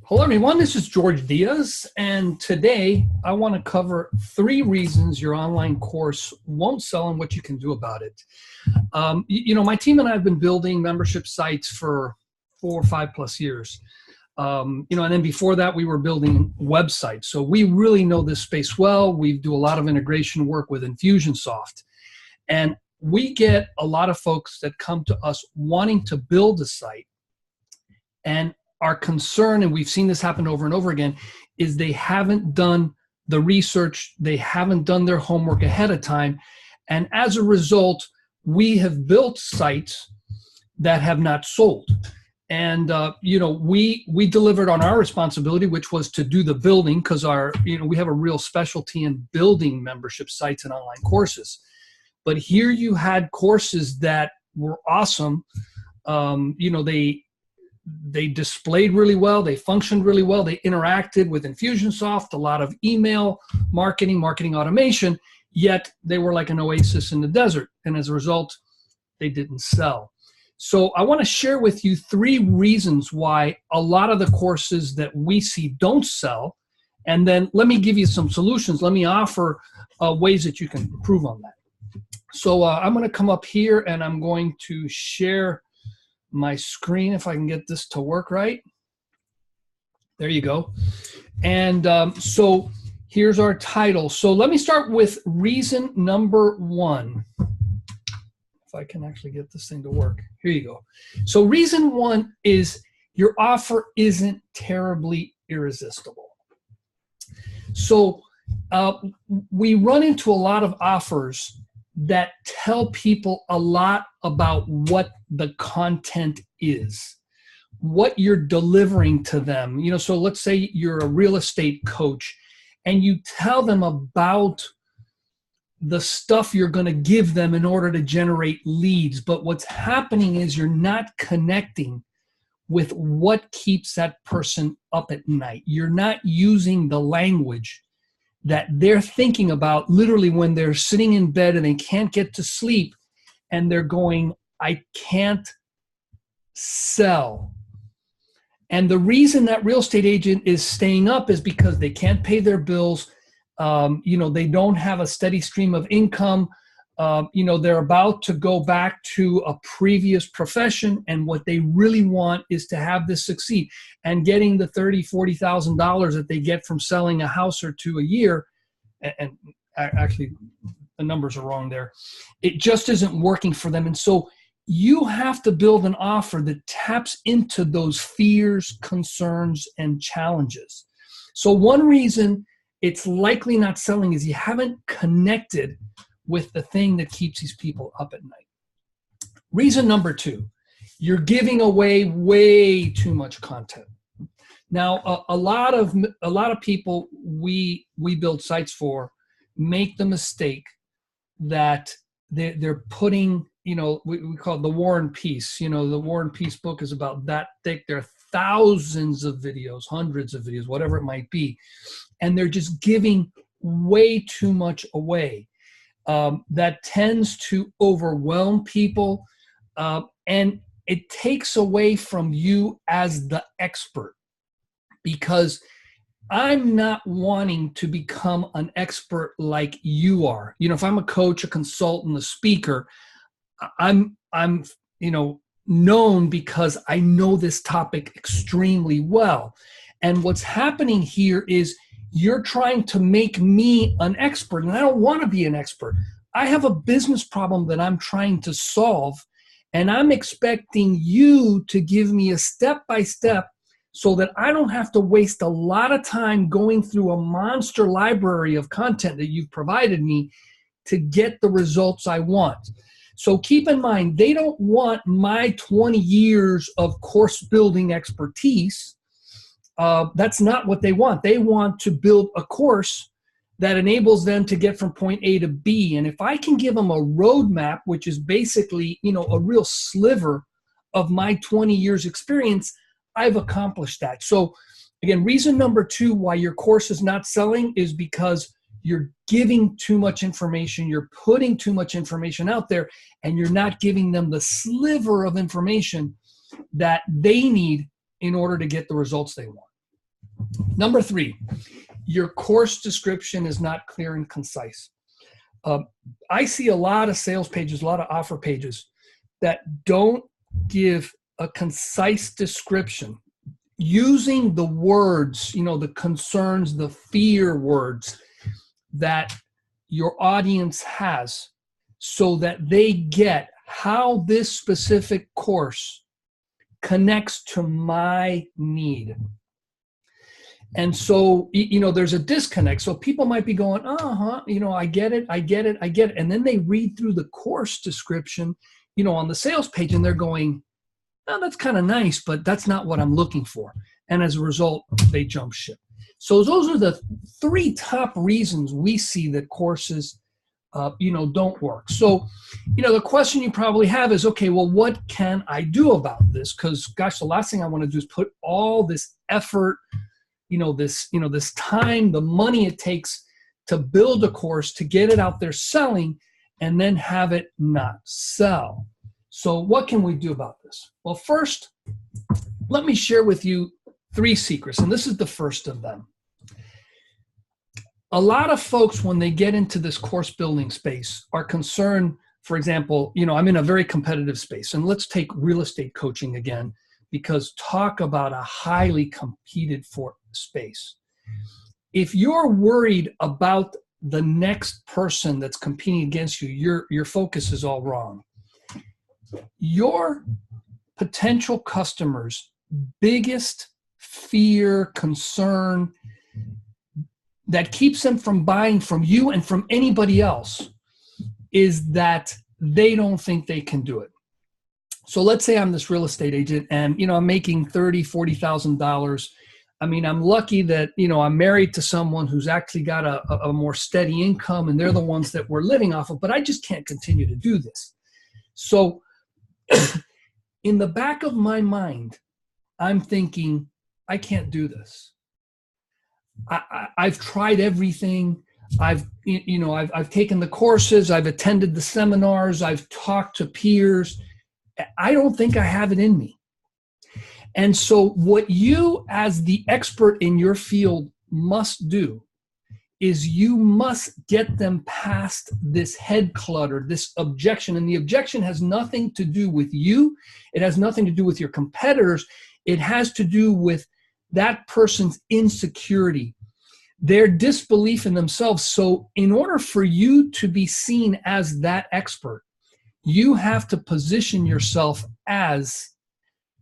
Hello, everyone. This is George Diaz, and today I want to cover 3 reasons your online course won't sell and what you can do about it. My team and I have been building membership sites for 4 or 5 plus years. And then before that, we were building websites. So we really know this space well. We do a lot of integration work with Infusionsoft. And we get a lot of folks that come to us wanting to build a site, and our concern, and we've seen this happen over and over again, is they haven't done the research, they haven't done their homework ahead of time, and as a result, we have built sites that have not sold. And we delivered on our responsibility, which was to do the building, because we have a real specialty in building membership sites and online courses. But here you had courses that were awesome. They displayed really well, they functioned really well, they interacted with Infusionsoft, a lot of email marketing automation, yet they were like an oasis in the desert. And as a result, they didn't sell. So I want to share with you 3 reasons why a lot of the courses that we see don't sell. And then let me give you some solutions. Let me offer ways that you can improve on that. So I'm going to come up here and I'm going to share my screen, if I can get this to work right. There you go. And so here's our title. So let me start with reason number 1. If I can actually get this thing to work. Here you go. So reason 1 is your offer isn't terribly irresistible. So we run into a lot of offers that tell people a lot about what the content is, what you're delivering to them. So let's say you're a real estate coach and you tell them about the stuff you're going to give them in order to generate leads. But what's happening is you're not connecting with what keeps that person up at night. You're not using the language that they're thinking about literally when they're sitting in bed and they can't get to sleep and they're going, I can't sell. And the reason that real estate agent is staying up is because they can't pay their bills. They don't have a steady stream of income. They're about to go back to a previous profession, and what they really want is to have this succeed. And getting the $30,000, $40,000 that they get from selling a house or 2 a year, and actually the numbers are wrong there, it just isn't working for them. And so you have to build an offer that taps into those fears, concerns, and challenges. So one reason it's likely not selling is you haven't connected with the thing that keeps these people up at night. Reason number 2, you're giving away way too much content. Now, a lot of people we build sites for make the mistake that they're putting, we call it the War and Peace. The War and Peace book is about that thick. There are thousands of videos, hundreds of videos, whatever it might be, and they're just giving way too much away. That tends to overwhelm people, and it takes away from you as the expert, because I'm not wanting to become an expert like you are. If I'm a coach, a consultant, a speaker, I'm known because I know this topic extremely well. And what's happening here is you're trying to make me an expert, and I don't want to be an expert. I have a business problem that I'm trying to solve, and I'm expecting you to give me a step-by-step so that I don't have to waste a lot of time going through a monster library of content that you've provided me to get the results I want. So keep in mind, they don't want my 20 years of course building expertise. That's not what they want. They want to build a course that enables them to get from point A to B. And if I can give them a roadmap, which is basically, a real sliver of my 20 years experience, I've accomplished that. So again, reason number 2 why your course is not selling is because you're giving too much information, you're putting too much information out there, and you're not giving them the sliver of information that they need in order to get the results they want. Number 3, your course description is not clear and concise. I see a lot of sales pages, a lot of offer pages that don't give a concise description using the words, the concerns, the fear words that your audience has, so that they get how this specific course connects to my need. And so, there's a disconnect. So people might be going, I get it. And then they read through the course description, on the sales page, and they're going, oh, that's kind of nice, but that's not what I'm looking for. And as a result, they jump ship. So those are the 3 top reasons we see that courses, don't work. So, the question you probably have is, okay, well, what can I do about this? Because, gosh, the last thing I want to do is put all this effort, this time, the money it takes to build a course, to get it out there selling, and then have it not sell. So what can we do about this? Well, first, let me share with you 3 secrets, and this is the first of them. A lot of folks, when they get into this course building space, are concerned, for example, I'm in a very competitive space, and let's take real estate coaching again, because talk about a highly competed for space. If you're worried about the next person that's competing against you, your focus is all wrong. Your potential customers' biggest fear, concern that keeps them from buying from you and from anybody else is that they don't think they can do it. So let's say I'm this real estate agent and, I'm making $30,000, $40,000. I mean, I'm lucky that, I'm married to someone who's actually got a more steady income, and they're the ones that we're living off of, but I just can't continue to do this. So in the back of my mind, I'm thinking, I can't do this. I've tried everything. I've taken the courses. I've attended the seminars. I've talked to peers. I don't think I have it in me. And so what you, as the expert in your field, must do is you must get them past this head clutter, this objection. And the objection has nothing to do with you. It has nothing to do with your competitors. It has to do with that person's insecurity, their disbelief in themselves. So in order for you to be seen as that expert, you have to position yourself as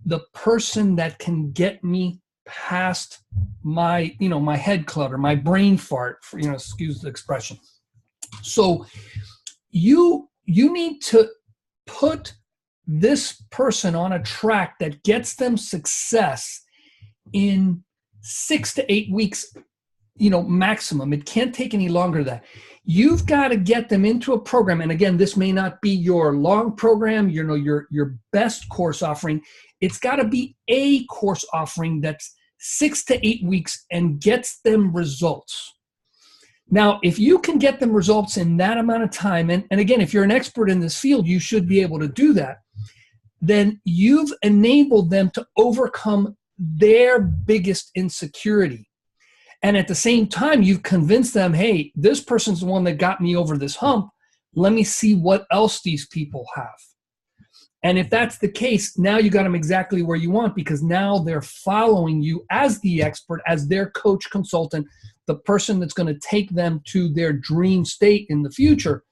the person that can get me past my, my head clutter, my brain fart, excuse the expression. So you need to put this person on a track that gets them success in 6 to 8 weeks, maximum. It can't take any longer than that. You've got to get them into a program. And again, this may not be your long program, your best course offering. It's got to be a course offering that's 6 to 8 weeks and gets them results. Now, if you can get them results in that amount of time, and again, if you're an expert in this field, you should be able to do that, then you've enabled them to overcome their biggest insecurity. And at the same time, you've convinced them, hey, this person's the one that got me over this hump. Let me see what else these people have. And if that's the case, now you got them exactly where you want, because now they're following you as the expert, as their coach, consultant, the person that's going to take them to their dream state in the future.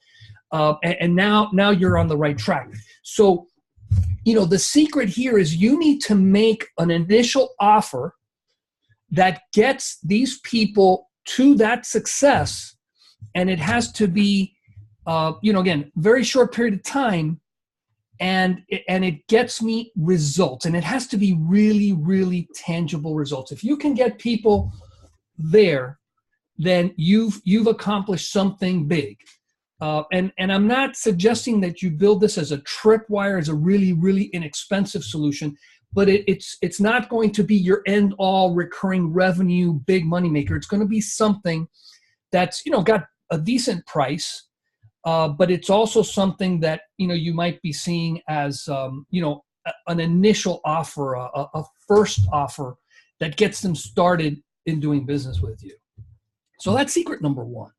And now you're on the right track. So, the secret here is you need to make an initial offer that gets these people to that success. And it has to be, again, very short period of time. And it gets me results. And it has to be really, really tangible results. If you can get people there, then you've accomplished something big. And I'm not suggesting that you build this as a tripwire, as a really, really inexpensive solution, but it's not going to be your end all recurring revenue, big money maker. It's going to be something that's, got a decent price, but it's also something that, you might be seeing as, an initial offer, a first offer that gets them started in doing business with you. So that's secret number one.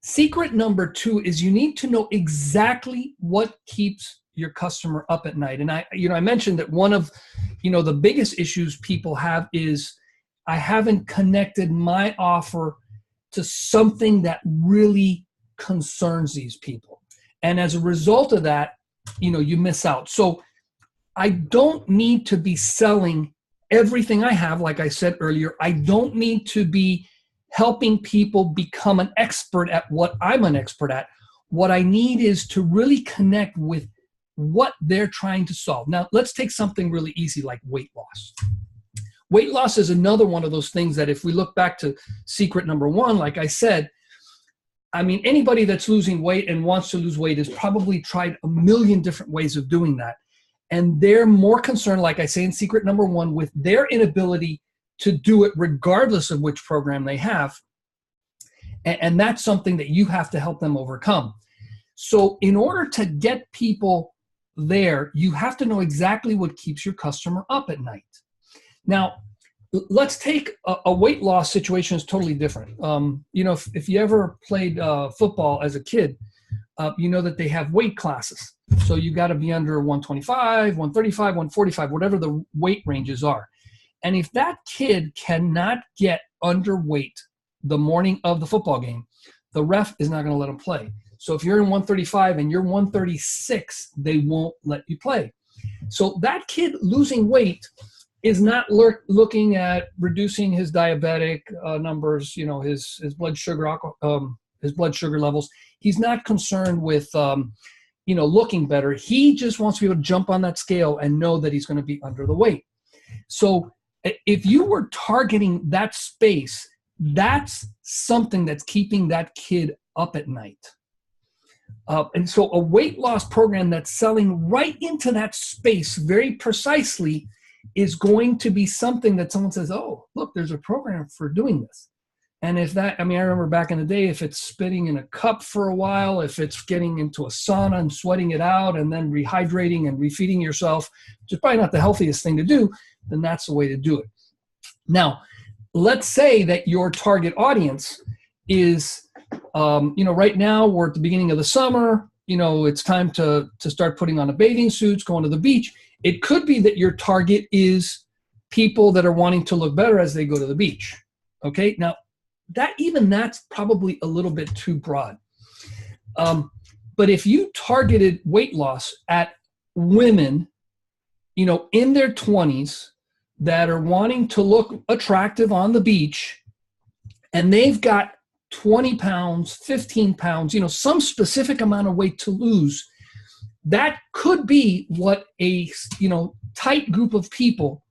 Secret number two is you need to know exactly what keeps your customer up at night. And I mentioned that one of, the biggest issues people have is I haven't connected my offer to something that really concerns these people. And as a result of that, you miss out. So I don't need to be selling everything I have. Like I said earlier, I don't need to be helping people become an expert at what I'm an expert at. What I need is to really connect with what they're trying to solve. Now, let's take something really easy like weight loss. Weight loss is another one of those things that if we look back to secret number one, like I said, anybody that's losing weight and wants to lose weight has probably tried a million different ways of doing that. And they're more concerned, like I say in secret number one, with their inability to do it regardless of which program they have. And that's something that you have to help them overcome. So in order to get people there, you have to know exactly what keeps your customer up at night. Now, let's take a weight loss situation is totally different. If you ever played football as a kid, you know that they have weight classes. So you got to be under 125, 135, 145, whatever the weight ranges are. And if that kid cannot get underweight the morning of the football game, the ref is not going to let him play. So if you're in 135 and you're 136, they won't let you play. So that kid losing weight is not looking at reducing his diabetic numbers, his blood sugar, his blood sugar levels. He's not concerned with, looking better. He just wants to be able to jump on that scale and know that he's going to be under the weight. So if you were targeting that space, that's something that's keeping that kid up at night. And so a weight loss program that's selling right into that space very precisely is going to be something that someone says, oh, look, there's a program for doing this. And if that, I remember back in the day, if it's spitting in a cup for a while, if it's getting into a sauna and sweating it out and then rehydrating and refeeding yourself, which is probably not the healthiest thing to do, then that's the way to do it. Now, let's say that your target audience is, right now we're at the beginning of the summer, it's time to start putting on a bathing suits, going to the beach. It could be that your target is people that are wanting to look better as they go to the beach. Okay. Now that's probably a little bit too broad. But if you targeted weight loss at women, in their 20s that are wanting to look attractive on the beach, and they've got 20 pounds, 15 pounds, some specific amount of weight to lose, that could be what a, tight group of people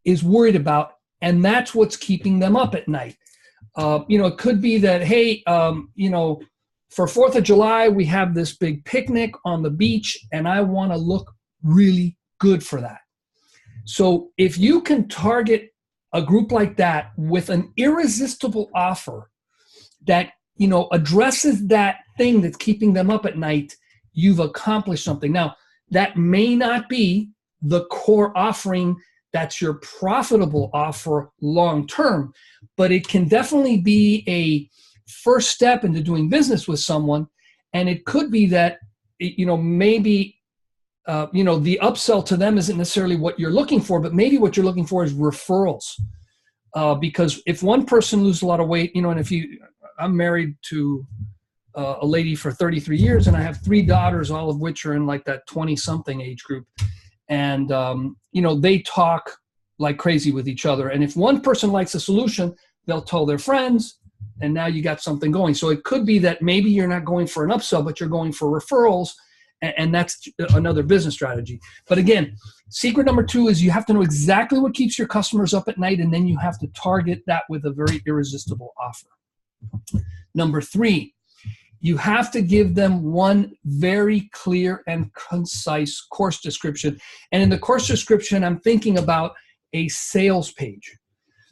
is worried about. And that's what's keeping them up at night. It could be that, hey, for 4th of July, we have this big picnic on the beach and I want to look really good for that. So if you can target a group like that with an irresistible offer that, addresses that thing that's keeping them up at night, you've accomplished something. Now, that may not be the core offering that's your profitable offer long-term, but it can definitely be a first step into doing business with someone. And it could be that, maybe, the upsell to them isn't necessarily what you're looking for, but maybe what you're looking for is referrals. Because if one person loses a lot of weight, and I'm married to a lady for 33 years and I have 3 daughters, all of which are in like that 20-something age group. And, they talk like crazy with each other. And if one person likes a solution, they'll tell their friends, and now you got something going. So it could be that maybe you're not going for an upsell, but you're going for referrals, and that's another business strategy. But again, secret number 2 is you have to know exactly what keeps your customers up at night, and then you have to target that with a very irresistible offer. Number 3, you have to give them one very clear and concise course description. And in the course description, I'm thinking about a sales page.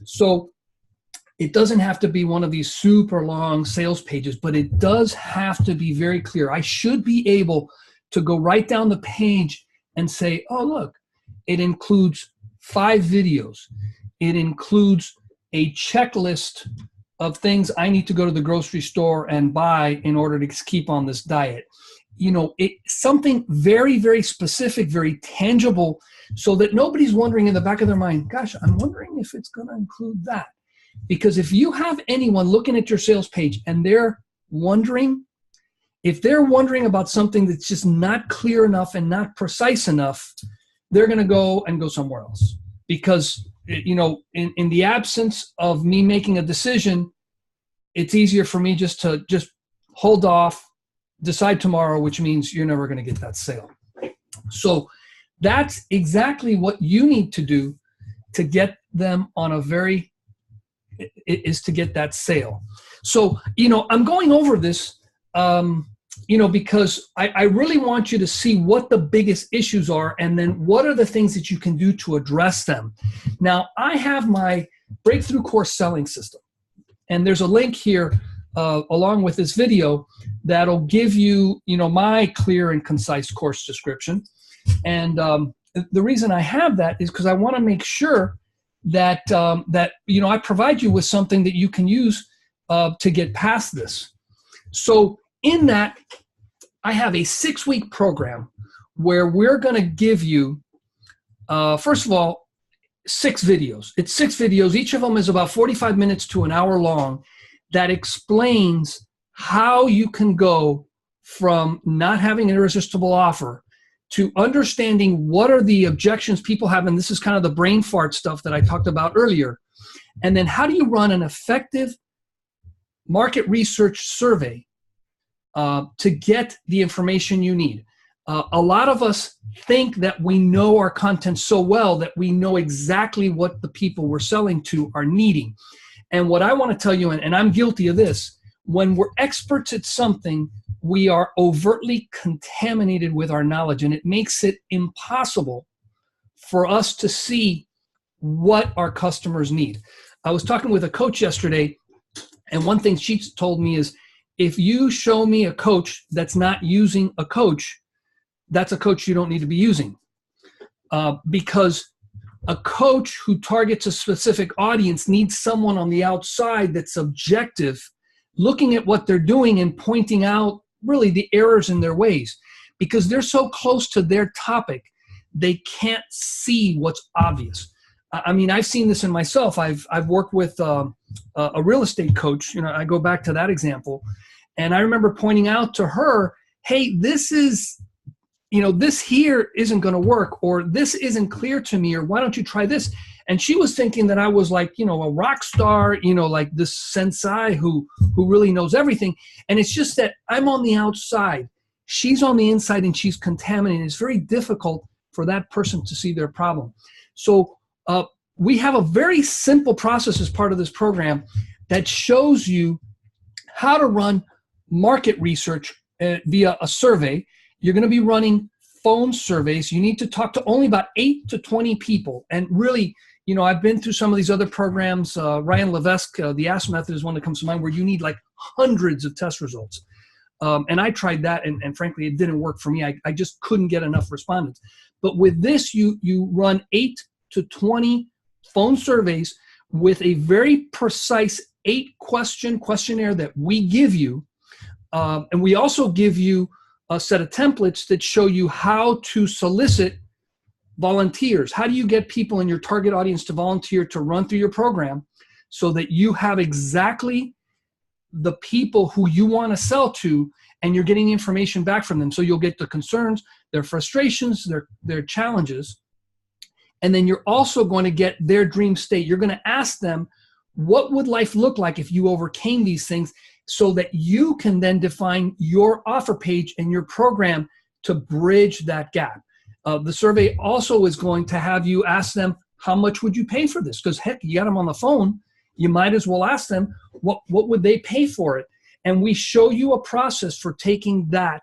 So it doesn't have to be one of these super long sales pages, but it does have to be very clear. I should be able to go right down the page and say, oh, look, it includes 5 videos. It includes a checklist of things I need to go to the grocery store and buy in order to keep on this diet. Something very, very specific, very tangible, so that nobody's wondering in the back of their mind, gosh, I'm wondering if it's going to include that. Because if you have anyone looking at your sales page and they're wondering, if they're wondering about something that's just not clear enough and not precise enough, they're going to go somewhere else. Because, in the absence of me making a decision, it's easier for me just to hold off, decide tomorrow, which means you're never going to get that sale. So that's exactly what you need to do to get them on is to get that sale. So, I'm going over this, because I really want you to see what the biggest issues are, and then what are the things that you can do to address them. Now, I have my breakthrough course selling system, and there's a link here along with this video that'll give you, my clear and concise course description. And the reason I have that is because I want to make sure that I provide you with something that you can use to get past this. So in that, I have a 6-week program where we're going to give you, first of all, 6 videos. It's 6 videos. Each of them is about 45 minutes to an hour long, that explains how you can go from not having an irresistible offer to understanding what are the objections people have. And this is kind of the brain fart stuff that I talked about earlier. And then how do you run an effective market research survey to get the information you need. A lot of us think that we know our content so well that we know exactly what the people we're selling to are needing. And what I want to tell you, and I'm guilty of this, when we're experts at something, we are overtly contaminated with our knowledge, and it makes it impossible for us to see what our customers need. I was talking with a coach yesterday, and one thing she told me is, if you show me a coach that's not using a coach, that's a coach you don't need to be using. Because a coach who targets a specific audience needs someone on the outside that's objective, looking at what they're doing and pointing out really the errors in their ways. Because they're so close to their topic, they can't see what's obvious. I mean, I've seen this in myself. I've worked with a real estate coach. I go back to that example. And I remember pointing out to her, hey, this here isn't going to work, or this isn't clear to me, or why don't you try this? And she was thinking that I was like, a rock star, like this sensei who really knows everything. And it's just that I'm on the outside. She's on the inside, and she's contaminated. It's very difficult for that person to see their problem. So we have a very simple process as part of this program that shows you how to run market research via a survey. You're going to be running phone surveys. You need to talk to only about 8 to 20 people. And really, I've been through some of these other programs. Ryan Levesque, the ASK method is one that comes to mind, where you need like hundreds of test results. And I tried that, and frankly, it didn't work for me. I just couldn't get enough respondents. But with this, you run 8 to 20 phone surveys with a very precise 8-question questionnaire that we give you. And we also give you a set of templates that show you how to solicit volunteers. How do you get people in your target audience to volunteer to run through your program so that you have exactly the people who you want to sell to, and you're getting information back from them. So you'll get the concerns, their frustrations, their challenges. And then you're also going to get their dream state. You're going to ask them, what would life look like if you overcame these things, so that you can then define your offer page and your program to bridge that gap. The survey also is going to have you ask them, how much would you pay for this? Because heck, you got them on the phone. You might as well ask them, what would they pay for it? And we show you a process for taking that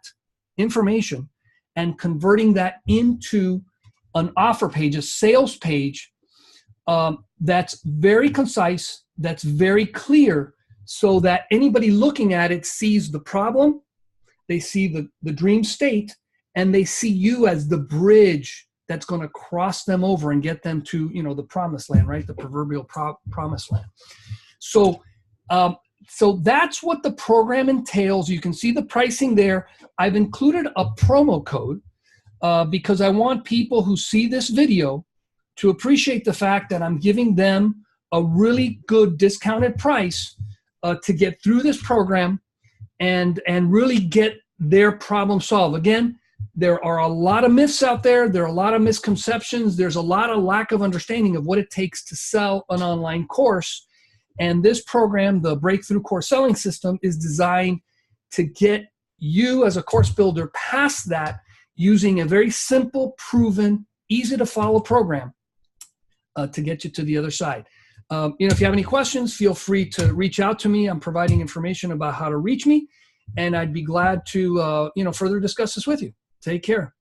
information and converting that into an offer page, a sales page that's very concise, that's very clear, so that anybody looking at it sees the problem, they see the dream state, and they see you as the bridge that's going to cross them over and get them to, the promised land, right? The proverbial promised land. So, so that's what the program entails. You can see the pricing there. I've included a promo code because I want people who see this video to appreciate the fact that I'm giving them a really good discounted price to get through this program and really get their problem solved. Again, there are a lot of myths out there. There are a lot of misconceptions. There's a lot of lack of understanding of what it takes to sell an online course. And this program, the Breakthrough Course Selling System, is designed to get you as a course builder past that using a very simple, proven, easy to follow program to get you to the other side. If you have any questions, feel free to reach out to me. I'm providing information about how to reach me, and I'd be glad to, further discuss this with you. Take care.